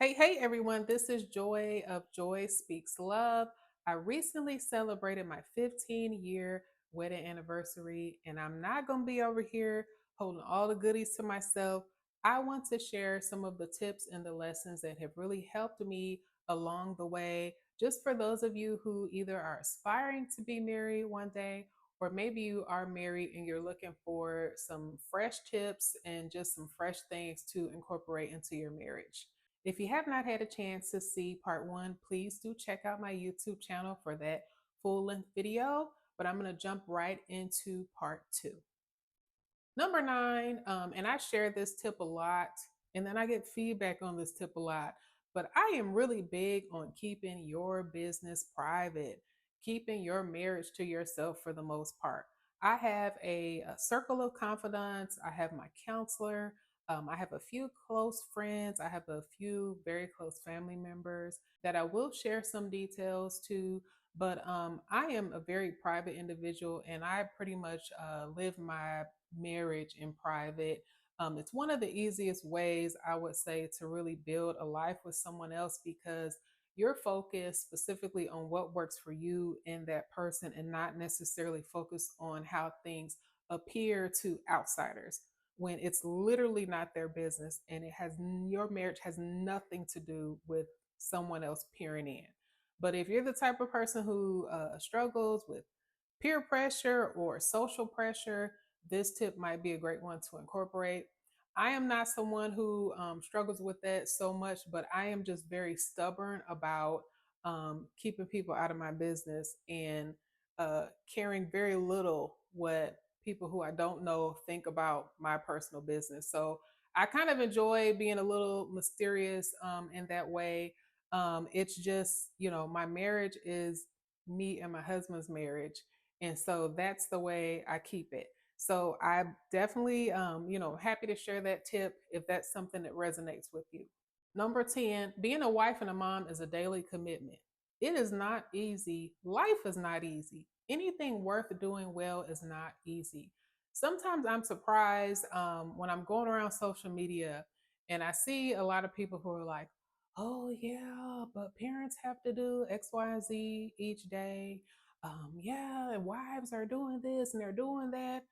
Hey everyone, this is Joy of Joy Speaks Love. I recently celebrated my 15-year wedding anniversary, and I'm not going to be over here holding all the goodies to myself. I want to share some of the tips and the lessons that have really helped me along the way. Just for those of you who either are aspiring to be married one day, or maybe you are married and you're looking for some fresh tips and just some fresh things to incorporate into your marriage. If you have not had a chance to see part one, please do check out my YouTube channel for that full length video. But I'm going to jump right into part two. Number nine, and I share this tip a lot, and then I get feedback on this tip a lot. But I am really big on keeping your business private, keeping your marriage to yourself for the most part. I have a circle of confidants, I have my counselor, I have a few close friends, I have a few very close family members that I will share some details to. But I am a very private individual, and I pretty much live my marriage in private. It's one of the easiest ways, I would say, to really build a life with someone else because you're focused specifically on what works for you and that person and not necessarily focused on how things appear to outsiders when it's literally not their business and your marriage has nothing to do with someone else peering in. But if you're the type of person who struggles with peer pressure or social pressure, this tip might be a great one to incorporate. I am not someone who struggles with that so much, but I am just very stubborn about keeping people out of my business and caring very little what people who I don't know think about my personal business. So I kind of enjoy being a little mysterious in that way. It's just, my marriage is me and my husband's marriage. And so that's the way I keep it. So I'm definitely, happy to share that tip if that's something that resonates with you. Number 10, being a wife and a mom is a daily commitment. It is not easy. Life is not easy. Anything worth doing well is not easy. Sometimes I'm surprised when I'm going around social media and I see a lot of people who are like, oh, yeah, but parents have to do X, Y, and Z each day. Yeah, and wives are doing this and they're doing that.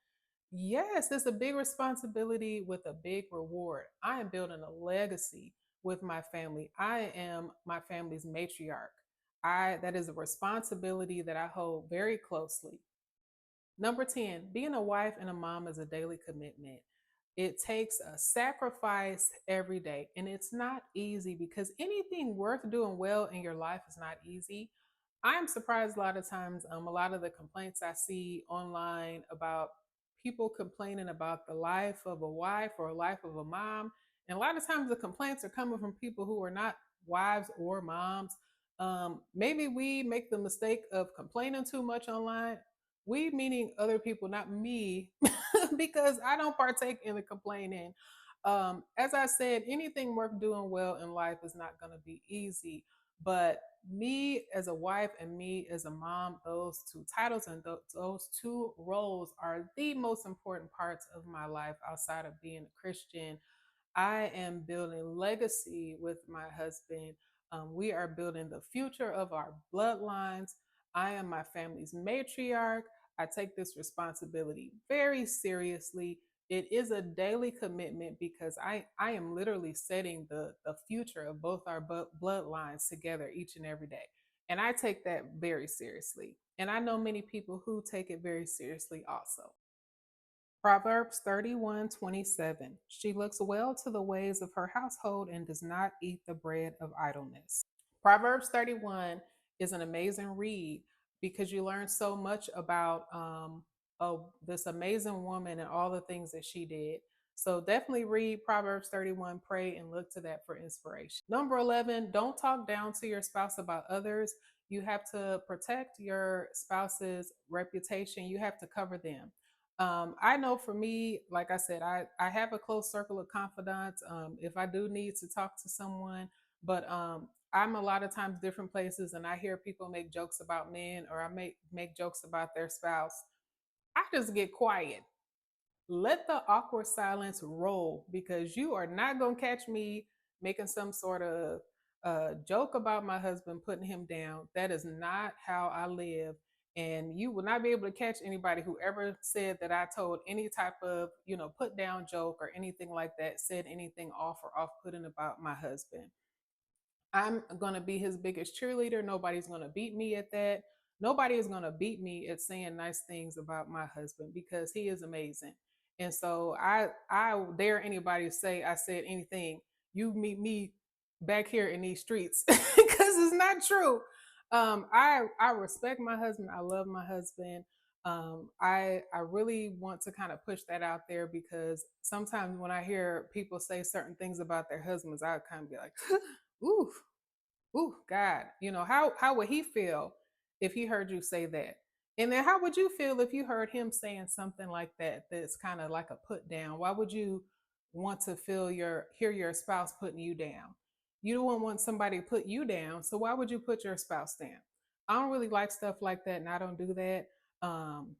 Yes, it's a big responsibility with a big reward. I am building a legacy with my family. I am my family's matriarch. I That is a responsibility that I hold very closely. Number 10, being a wife and a mom is a daily commitment. It takes a sacrifice every day, and it's not easy because anything worth doing well in your life is not easy. I am surprised a lot of times, a lot of the complaints I see online about people complaining about the life of a wife or a life of a mom. And a lot of times the complaints are coming from people who are not wives or moms. Maybe we make the mistake of complaining too much online. We meaning other people, not me, because I don't partake in the complaining. As I said, anything worth doing well in life is not going to be easy. But me as a wife and me as a mom, those two titles and those two roles are the most important parts of my life outside of being a Christian. I am building legacy with my husband. We are building the future of our bloodlines. I am my family's matriarch. I take this responsibility very seriously. It is a daily commitment because I am literally setting the future of both our bloodlines together each and every day. And I take that very seriously. And I know many people who take it very seriously also. Proverbs 31:27. She looks well to the ways of her household and does not eat the bread of idleness. Proverbs 31 is an amazing read because you learn so much about this amazing woman and all the things that she did. So definitely read Proverbs 31, pray, and look to that for inspiration. Number 11, don't talk down to your spouse about others. You have to protect your spouse's reputation, you have to cover them. I know for me, like I said, I have a close circle of confidants. If I do need to talk to someone, but I'm a lot of times different places and I hear people make jokes about men or I make jokes about their spouse. I just get quiet. Let the awkward silence roll because you are not going to catch me making some sort of joke about my husband, putting him down. That is not how I live. And you will not be able to catch anybody who ever said that I told any type of, put down joke or anything like that, said anything off or off putting about my husband. I'm going to be his biggest cheerleader. Nobody's going to beat me at that. Nobody is going to beat me at saying nice things about my husband because he is amazing. And so I dare anybody to say I said anything. You meet me back here in these streets because it's not true. I respect my husband. I love my husband. I really want to kind of push that out there because sometimes when I hear people say certain things about their husbands, I kind of be like, ooh, ooh, God, how would he feel if he heard you say that? And then how would you feel if you heard him saying something like that that's kind of like a put down? Why would you want to hear your spouse putting you down? You don't want somebody to put you down, so why would you put your spouse down? I don't really like stuff like that, and I don't do that.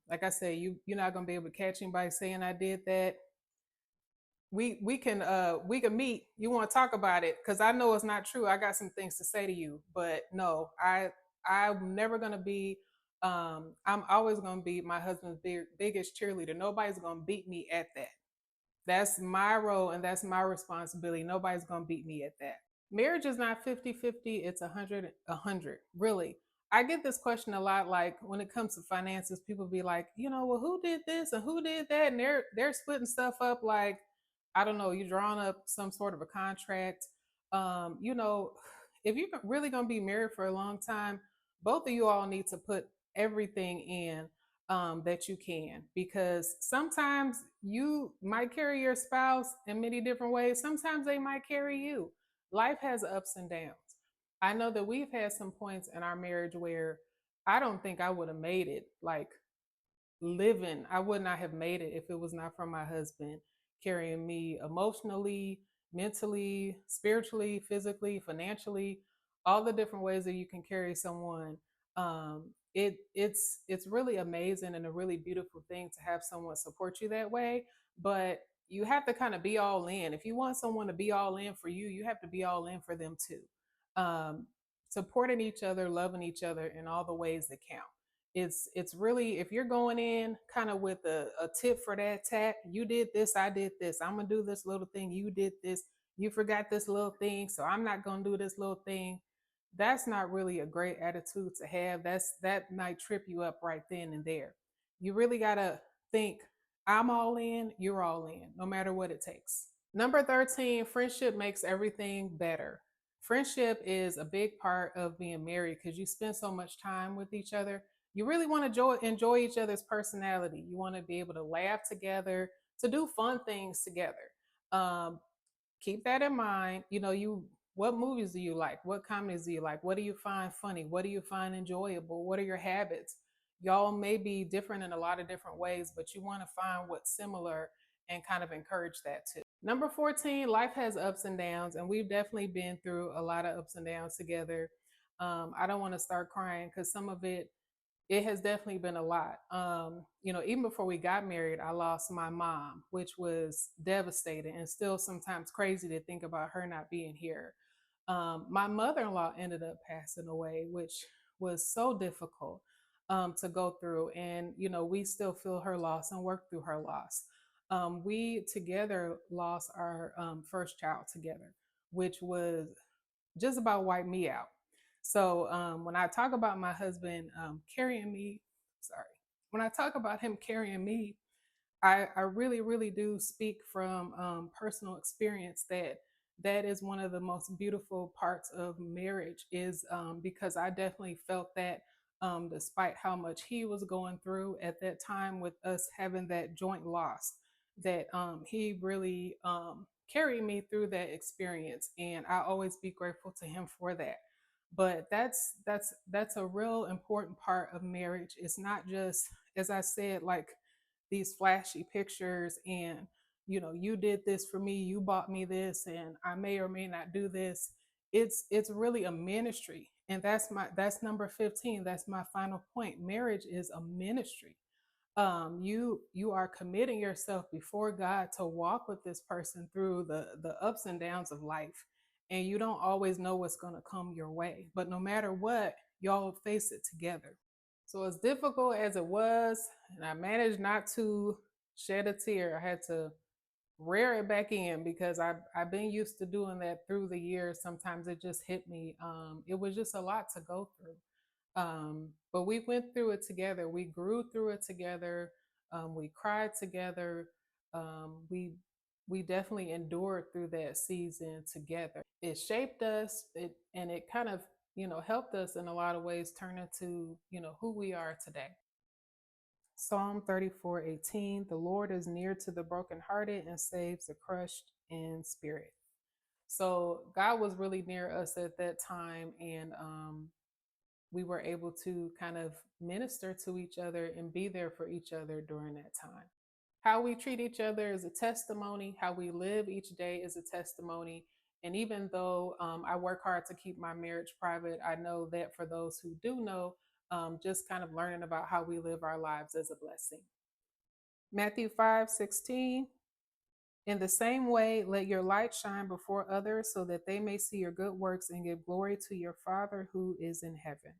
Like I said, you're not gonna be able to catch anybody saying I did that. We can meet. You want to talk about it because I know it's not true. I got some things to say to you, but no, I'm never gonna be. I'm always gonna be my husband's biggest cheerleader. Nobody's gonna beat me at that. That's my role and that's my responsibility. Nobody's gonna beat me at that. Marriage is not 50-50. It's 100 really. I get this question a lot, like when it comes to finances, people be like, well, who did this and who did that, and they're splitting stuff up like, I don't know, you're drawing up some sort of a contract. um you know if you're really going to be married for a long time, both of you all need to put everything in, that you can, because sometimes you might carry your spouse in many different ways. Sometimes they might carry you. Life has ups and downs. I know that we've had some points in our marriage where I don't think I would have made it. Like, living, I would not have made it if it was not for my husband carrying me emotionally, mentally, spiritually, physically, financially, all the different ways that you can carry someone. It's really amazing and a really beautiful thing to have someone support you that way. But you have to kind of be all in. If you want someone to be all in for you, you have to be all in for them too. Um, Supporting each other, loving each other in all the ways that count. It's really, if you're going in kind of with a tip for that tat, you did this, I did this, I'm gonna do this little thing, you did this, you forgot this little thing, so I'm not gonna do this little thing. That's not really a great attitude to have. That might trip you up right then and there. You really gotta think, I'm all in, you're all in, no matter what it takes. Number 13, friendship makes everything better. Friendship is a big part of being married because you spend so much time with each other. You really want to enjoy each other's personality. You want to be able to laugh together, to do fun things together. Um, Keep that in mind. What movies do you like? What comedies do you like? What do you find funny? What do you find enjoyable? What are your habits? Y'all may be different in a lot of different ways, but you want to find what's similar and kind of encourage that too. Number 14, life has ups and downs, and we've definitely been through a lot of ups and downs together. I don't want to start crying because some of it has definitely been a lot. Even before we got married, I lost my mom, which was devastating and still sometimes crazy to think about her not being here. My mother in law ended up passing away, which was so difficult to go through. And, we still feel her loss and work through her loss. We together lost our first child together, which was just about wiped me out. So when I talk about my husband carrying me, sorry, when I talk about him carrying me, I really, really do speak from personal experience that that is one of the most beautiful parts of marriage is because I definitely felt that despite how much he was going through at that time with us having that joint loss, that he really carried me through that experience, and I always be grateful to him for that. But that's a real important part of marriage. It's not just, as I said, like these flashy pictures and you did this for me, you bought me this, and I may or may not do this. It's really a ministry, and that's number 15. That's my final point. Marriage is a ministry. You are committing yourself before God to walk with this person through the ups and downs of life. and you don't always know what's going to come your way. But no matter what, y'all face it together. So, as difficult as it was, and I managed not to shed a tear, I had to rear it back in because I've been used to doing that through the years. Sometimes it just hit me. It was just a lot to go through. But we went through it together. We grew through it together. We cried together. We definitely endured through that season together. It shaped us. It kind of helped us in a lot of ways turn into who we are today. Psalm 34:18. The Lord is near to the brokenhearted and saves the crushed in spirit. So God was really near us at that time, and we were able to kind of minister to each other and be there for each other during that time. How we treat each other is a testimony. How we live each day is a testimony. And even though I work hard to keep my marriage private, I know that for those who do know, just kind of learning about how we live our lives is a blessing. Matthew 5:16. In the same way, let your light shine before others so that they may see your good works and give glory to your Father who is in heaven.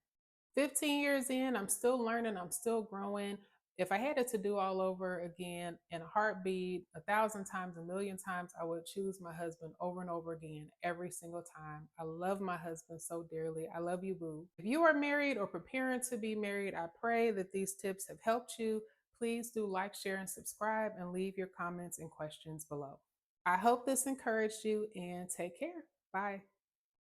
15 years in, I'm still learning, I'm still growing. If I had it to do all over again in a heartbeat, 1,000 times, a million times, I would choose my husband over and over again every single time. I love my husband so dearly. I love you, boo. If you are married or preparing to be married, I pray that these tips have helped you. Please do like, share, and subscribe, and leave your comments and questions below. I hope this encouraged you, and take care. Bye.